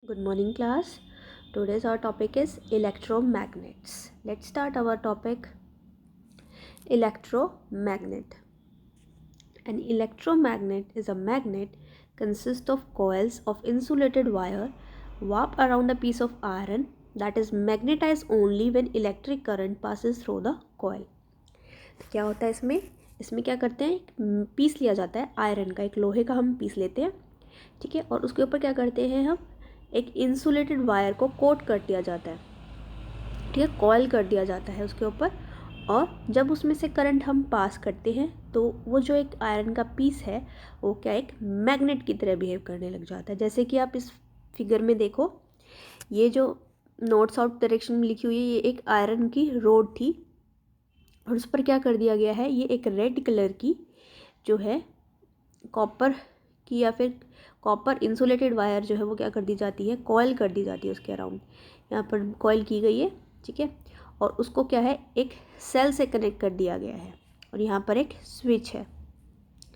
Good morning, class. Today's our topic is electromagnets. Let's start our topic. Electromagnet. An electromagnet is a magnet consists of coils of insulated wire wrapped around a piece of iron that is magnetized only when electric current passes through the coil. क्या होता है इसमें इसमें क्या करते हैं, piece लिया जाता है आयरन का, एक लोहे का हम पीस लेते हैं, ठीक है, और उसके ऊपर क्या करते हैं हम, एक इंसुलेटेड वायर को कोट कर दिया जाता है, ठीक है, कॉइल कर दिया जाता है उसके ऊपर। और जब उसमें से करंट हम पास करते हैं तो वो जो एक आयरन का पीस है वो क्या एक मैग्नेट की तरह बिहेव करने लग जाता है। जैसे कि आप इस फिगर में देखो, ये जो नॉर्थ साउथ डायरेक्शन में लिखी हुई है ये एक आयरन की रोड थी और उस पर क्या कर दिया गया है, ये एक रेड कलर की जो है कॉपर की या फिर कॉपर इंसुलेटेड वायर जो है वो क्या कर दी जाती है, कॉइल कर दी जाती है उसके अराउंड। यहाँ पर कॉइल की गई है, ठीक है, और उसको क्या है एक सेल से कनेक्ट कर दिया गया है और यहाँ पर एक स्विच है।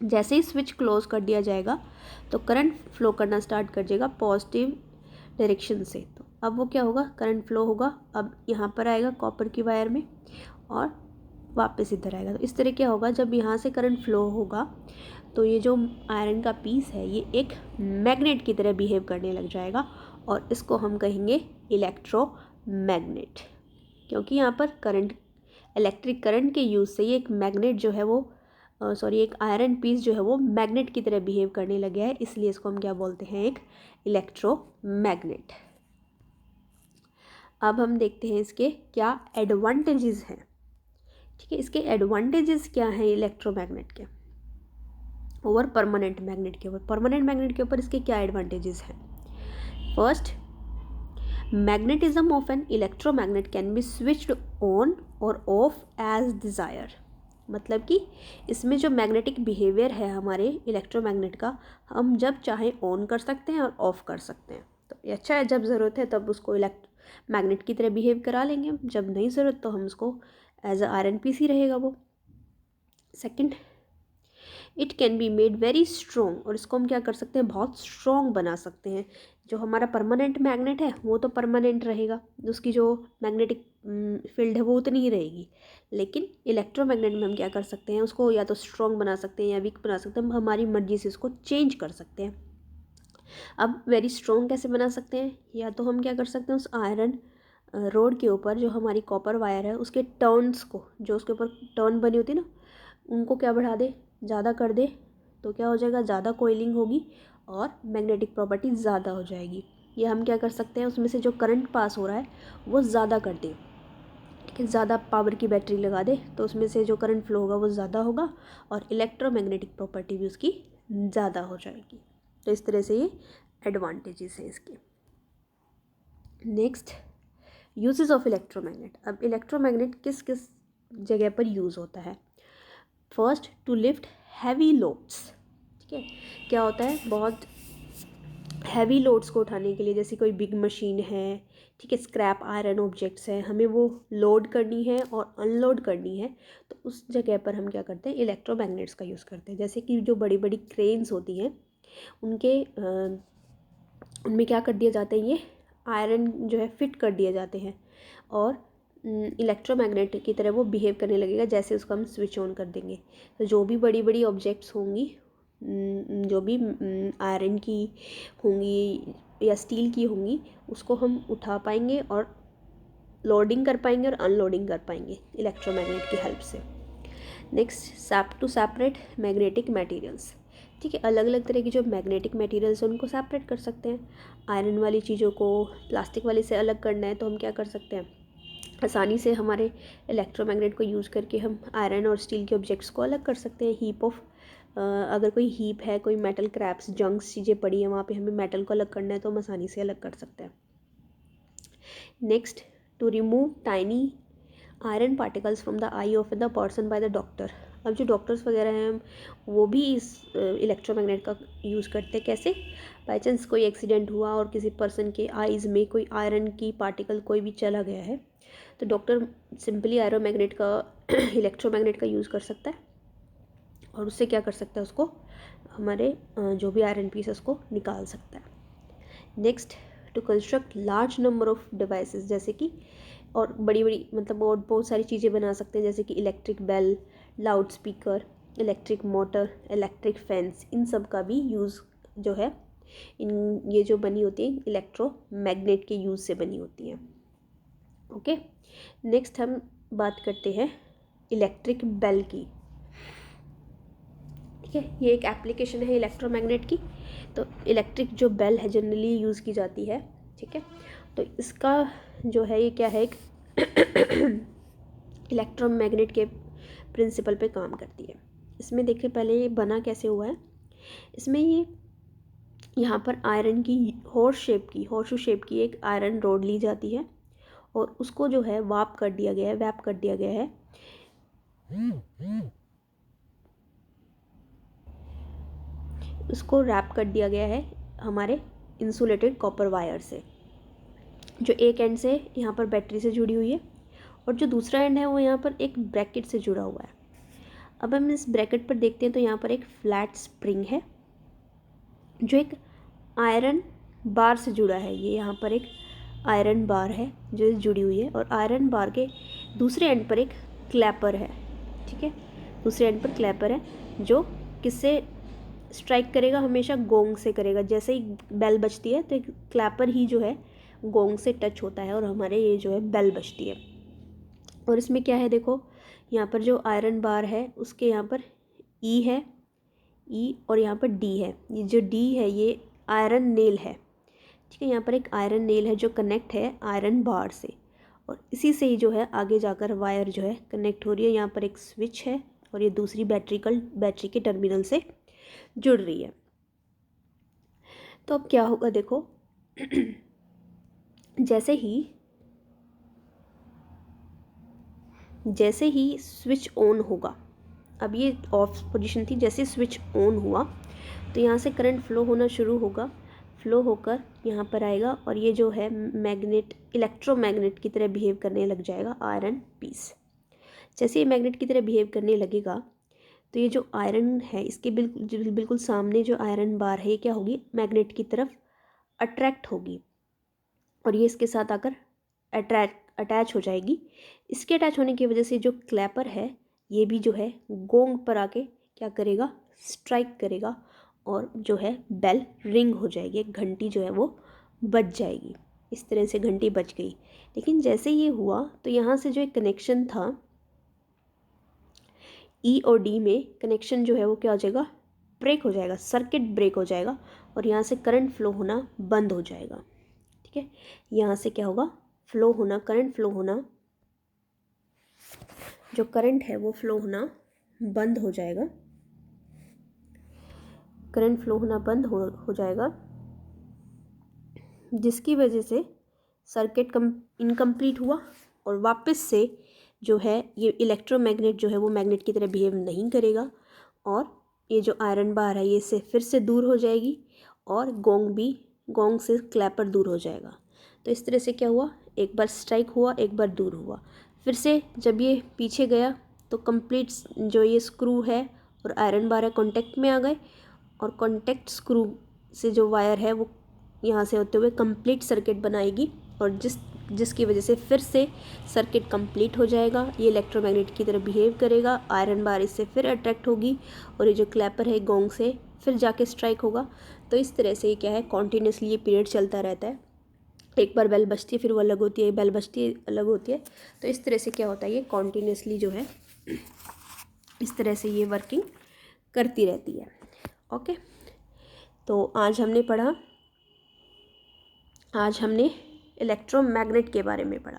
जैसे ही स्विच क्लोज कर दिया जाएगा तो करंट फ्लो करना स्टार्ट कर जाएगा पॉजिटिव डायरेक्शन से। तो अब वो क्या होगा, करंट फ्लो होगा, अब यहाँ पर आएगा कॉपर की वायर में और वापस इधर आएगा। तो इस तरह क्या होगा, जब यहाँ से करंट फ्लो होगा तो ये जो आयरन का पीस है ये एक मैग्नेट की तरह बिहेव करने लग जाएगा और इसको हम कहेंगे इलेक्ट्रोमैग्नेट, क्योंकि यहाँ पर करंट, इलेक्ट्रिक करंट के यूज़ से ये एक मैग्नेट जो है वो एक आयरन पीस जो है वो मैग्नेट की तरह बिहेव करने लग गया है, इसलिए इसको हम क्या बोलते हैं, एक इलेक्ट्रोमैग्नेट। अब हम देखते हैं इसके क्या एडवांटेजेस हैं, ठीक है, इसके एडवांटेजेस क्या हैं इलेक्ट्रोमैग्नेट के ओवर परमानेंट मैग्नेट के ऊपर। परमानेंट मैग्नेट के ऊपर इसके क्या एडवांटेजेस हैं। First, magnetism of an electromagnet can be switched on और ऑफ एज डिज़ायर। मतलब कि इसमें जो मैग्नेटिक बिहेवियर है हमारे इलेक्ट्रोमैग्नेट का, हम जब चाहें ऑन कर सकते हैं और ऑफ कर सकते हैं। तो ये अच्छा है, जब ज़रूरत है तब उसको मैग्नेट की तरह बिहेव करा लेंगे, जब नहीं ज़रूरत तो हम उसको एज अ आयरन पीस ही रहेगा वो। Second, it can be made very strong, और इसको हम क्या कर सकते हैं, बहुत स्ट्रॉन्ग बना सकते हैं। जो हमारा परमानेंट मैग्नेट है वो तो परमानेंट रहेगा, उसकी जो मैग्नेटिक फील्ड है वो उतनी ही रहेगी, लेकिन इलेक्ट्रोमैग्नेट में हम क्या कर सकते हैं, उसको या तो स्ट्रॉन्ग बना सकते हैं या वीक बना सकते हैं, हम हमारी मर्जी से उसको चेंज कर सकते हैं। अब वेरी स्ट्रॉन्ग कैसे बना सकते हैं, या तो हम क्या कर सकते हैं, उस आयरन रोड के ऊपर जो हमारी कॉपर वायर है उसके टर्न्स को, जो उसके ऊपर टर्न बनी होती है ना, उनको क्या बढ़ा दे, ज़्यादा कर दे, तो क्या हो जाएगा, ज़्यादा कोइलिंग होगी और मैग्नेटिक प्रॉपर्टी ज़्यादा हो जाएगी। ये हम क्या कर सकते हैं, उसमें से जो करंट पास हो रहा है वो ज़्यादा कर दे, ठीक है, ज़्यादा पावर की बैटरी लगा दे तो उसमें से जो करंट फ्लो होगा वो ज़्यादा होगा और इलेक्ट्रोमैग्नेटिक प्रॉपर्टी भी उसकी ज़्यादा हो जाएगी। तो इस तरह से ये एडवांटेजेस हैं इसके। Next, uses of electromagnet. अब इलेक्ट्रोमैग्नेट किस किस जगह पर यूज़ होता है। First, to lift heavy loads, ठीक है, क्या होता है, बहुत हैवी लोड्स को उठाने के लिए, जैसे कोई बिग मशीन है, ठीक है, स्क्रैप आयरन ऑब्जेक्ट्स हैं, हमें वो लोड करनी है और अनलोड करनी है, तो उस जगह पर हम क्या करते हैं, इलेक्ट्रोमैग्नेट्स का यूज़ करते हैं। जैसे कि जो बड़ी बड़ी क्रेन्स होती हैं उनके उनमें क्या कर दिए जाते हैं, ये आयरन जो है फिट कर दिए जाते हैं और इलेक्ट्रोमैग्नेट की तरह वो बिहेव करने लगेगा जैसे उसको हम स्विच ऑन कर देंगे। तो जो भी बड़ी बड़ी ऑब्जेक्ट्स होंगी, जो भी आयरन की होंगी या स्टील की होंगी, उसको हम उठा पाएंगे और लोडिंग कर पाएंगे और अनलोडिंग कर पाएंगे इलेक्ट्रोमैग्नेट की हेल्प से। Next, to separate magnetic materials, ठीक है, अलग अलग तरह की जो मैग्नेटिक मटेरियल्स हैं उनको सेपरेट कर सकते हैं। आयरन वाली चीज़ों को प्लास्टिक वाली से अलग करना है तो हम क्या कर सकते हैं, आसानी से हमारे इलेक्ट्रोमैग्नेट को यूज़ करके हम आयरन और स्टील के ऑब्जेक्ट्स को अलग कर सकते हैं। हीप ऑफ अगर कोई हीप है, कोई मेटल क्रैप्स जंक्स चीज़ें पड़ी हैं, वहाँ पे हमें मेटल को अलग करना है तो हम आसानी से अलग कर सकते हैं। Next, to remove tiny iron particles from the eye of the person by the doctor. अब जो डॉक्टर्स वगैरह हैं वो भी इस इलेक्ट्रोमैग्नेट का यूज़ करते हैं। कैसे, बाई चांस कोई एक्सीडेंट हुआ और किसी पर्सन के आइज़ में कोई आयरन की पार्टिकल कोई भी चला गया है तो डॉक्टर सिंपली आयरोमैग्नेट का इलेक्ट्रोमैग्नेट का यूज़ कर सकता है और उससे क्या कर सकता है, उसको हमारे जो भी आयरन पीस है उसको निकाल सकता है। Next, to construct large number of devices, जैसे कि और बड़ी बड़ी मतलब और बहुत सारी चीज़ें बना सकते हैं, जैसे कि electric bell, loud speaker, electric motor, electric fans, इन सब का भी यूज़ जो है इन ये जो बनी होती है इलेक्ट्रोमैग्नेट के यूज़ से बनी होती है। ओके, नेक्स्ट हम बात करते हैं इलेक्ट्रिक बेल की। ठीक है, ये एक एप्लीकेशन है इलेक्ट्रोमैग्नेट की। तो इलेक्ट्रिक जो बेल है जनरली यूज़ की जाती है। ठीक है, तो इसका जो है ये क्या है, एक इलेक्ट्रोमैग्नेट के प्रिंसिपल पे काम करती है। इसमें देखिए पहले ये बना कैसे हुआ है। इसमें ये यहाँ पर आयरन की हॉर्सशू शेप की एक आयरन रॉड ली जाती है और उसको जो है वैप कर दिया गया है उसको रैप कर दिया गया है हमारे इंसुलेटेड कॉपर वायर से, जो एक एंड से यहाँ पर बैटरी से जुड़ी हुई है और जो दूसरा एंड है वो यहाँ पर एक ब्रैकेट से जुड़ा हुआ है। अब हम इस ब्रैकेट पर देखते हैं तो यहाँ पर एक फ्लैट स्प्रिंग है जो एक आयरन बार से जुड़ा है। ये यहाँ पर एक आयरन बार है जो जुड़ी हुई है और आयरन बार के दूसरे एंड पर एक क्लैपर है। ठीक है, दूसरे एंड पर क्लैपर है जो किससे स्ट्राइक करेगा, हमेशा गोंग से करेगा। जैसे ही बेल बजती है तो एक क्लैपर ही जो है गोंग से टच होता है और हमारे ये जो है बेल बजती है। और इसमें क्या है देखो, यहाँ पर जो आयरन बार है उसके यहाँ पर ई है, ई और यहाँ पर डी है। ये जो डी है ये आयरन नेल है। ठीक है, यहाँ पर एक आयरन नेल है जो कनेक्ट है आयरन बार से और इसी से ही जो है आगे जाकर वायर जो है कनेक्ट हो रही है। यहाँ पर एक स्विच है और ये दूसरी बैटरी के टर्मिनल से जुड़ रही है। तो अब क्या होगा देखो, जैसे ही स्विच ऑन होगा, अब ये ऑफ पोजीशन थी, जैसे स्विच ऑन हुआ तो यहाँ से करंट फ्लो होना शुरू होगा, फ्लो होकर यहाँ पर आएगा और ये जो है मैग्नेट इलेक्ट्रोमैग्नेट की तरह बिहेव करने लग जाएगा आयरन पीस। जैसे ये मैग्नेट की तरह बिहेव करने लगेगा तो ये जो आयरन है इसके बिल्कुल सामने जो आयरन बार है ये क्या होगी, मैग्नेट की तरफ अट्रैक्ट होगी और ये इसके साथ आकर अटैच हो जाएगी। इसके अटैच होने की वजह से जो क्लैपर है ये भी जो है गोंग पर आके क्या करेगा, स्ट्राइक करेगा और जो है बेल रिंग हो जाएगी, एक घंटी जो है वो बज जाएगी। इस तरह से घंटी बज गई। लेकिन जैसे ये हुआ तो यहाँ से जो एक कनेक्शन था ई और डी में, कनेक्शन जो है वो क्या हो जाएगा, ब्रेक हो जाएगा, सर्किट ब्रेक हो जाएगा और यहाँ से करंट फ्लो होना बंद हो जाएगा। ठीक है, यहाँ से क्या होगा, करंट फ्लो होना, जो करंट है वो फ्लो होना बंद हो जाएगा, करंट फ्लो होना बंद हो जाएगा, जिसकी वजह से सर्किट इनकम्प्लीट हुआ और वापस से जो है ये इलेक्ट्रोमैग्नेट जो है वो मैग्नेट की तरह बिहेव नहीं करेगा और ये जो आयरन बार है ये से फिर से दूर हो जाएगी और गोंग से क्लैपर दूर हो जाएगा। तो इस तरह से क्या हुआ, एक बार स्ट्राइक हुआ, एक बार दूर हुआ, फिर से जब ये पीछे गया तो कंप्लीट जो ये स्क्रू है और आयरन बार है कांटेक्ट में आ गए और कांटेक्ट स्क्रू से जो वायर है वो यहाँ से होते हुए कंप्लीट सर्किट बनाएगी और जिसकी वजह से फिर से सर्किट कंप्लीट हो जाएगा। ये इलेक्ट्रोमैग्नेट की तरह बिहेव करेगा, आयरन बार इससे फिर अट्रैक्ट होगी और ये जो क्लैपर है गोंग से फिर जाके स्ट्राइक होगा। तो इस तरह से ये क्या है, कॉन्टीन्यूसली ये पीरियड चलता रहता है। एक बार बेल बजती है फिर वो अलग होती है, बेल बजती है अलग होती है। तो इस तरह से क्या होता है, ये कॉन्टीन्यूसली जो है इस तरह से ये वर्किंग करती रहती है। ओके, तो आज हमने इलेक्ट्रोमैग्नेट के बारे में पढ़ा।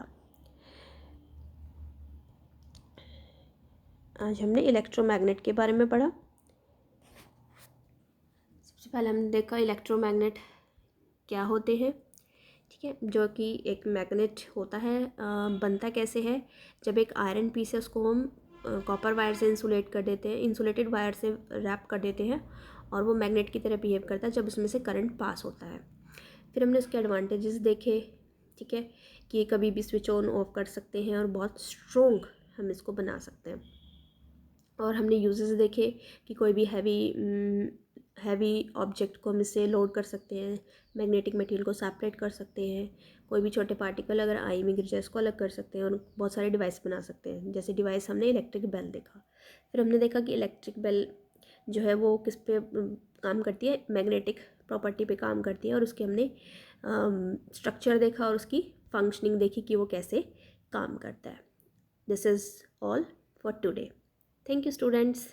सबसे पहले हमने देखा इलेक्ट्रोमैग्नेट क्या होते हैं। ठीक है, जो कि एक मैग्नेट होता है, बनता कैसे है, जब एक आयरन पीस है उसको हम कॉपर वायर से इंसुलेटेड वायर से रैप कर देते हैं और वो मैग्नेट की तरह बिहेव करता है जब उसमें से करंट पास होता है। फिर हमने उसके एडवांटेजेस देखे। ठीक है, कि ये कभी भी स्विच ऑन ऑफ कर सकते हैं और बहुत स्ट्रॉन्ग हम इसको बना सकते हैं। और हमने यूजेस देखे कि कोई भी हैवी हैवी ऑब्जेक्ट को हम इससे लोड कर सकते हैं, मैग्नेटिक मटेरियल को सेपरेट कर सकते हैं, कोई भी छोटे पार्टिकल अगर आई में गिर जाए इसको अलग कर सकते हैं और बहुत सारे डिवाइस बना सकते हैं। जैसे डिवाइस हमने इलेक्ट्रिक बेल देखा, फिर हमने देखा कि इलेक्ट्रिक बेल जो है वो किस पे काम करती है, मैग्नेटिक प्रॉपर्टी पे काम करती है, और उसके हमने स्ट्रक्चर देखा और उसकी फंक्शनिंग देखी कि वो कैसे काम करता है। This is all for today. Thank you students.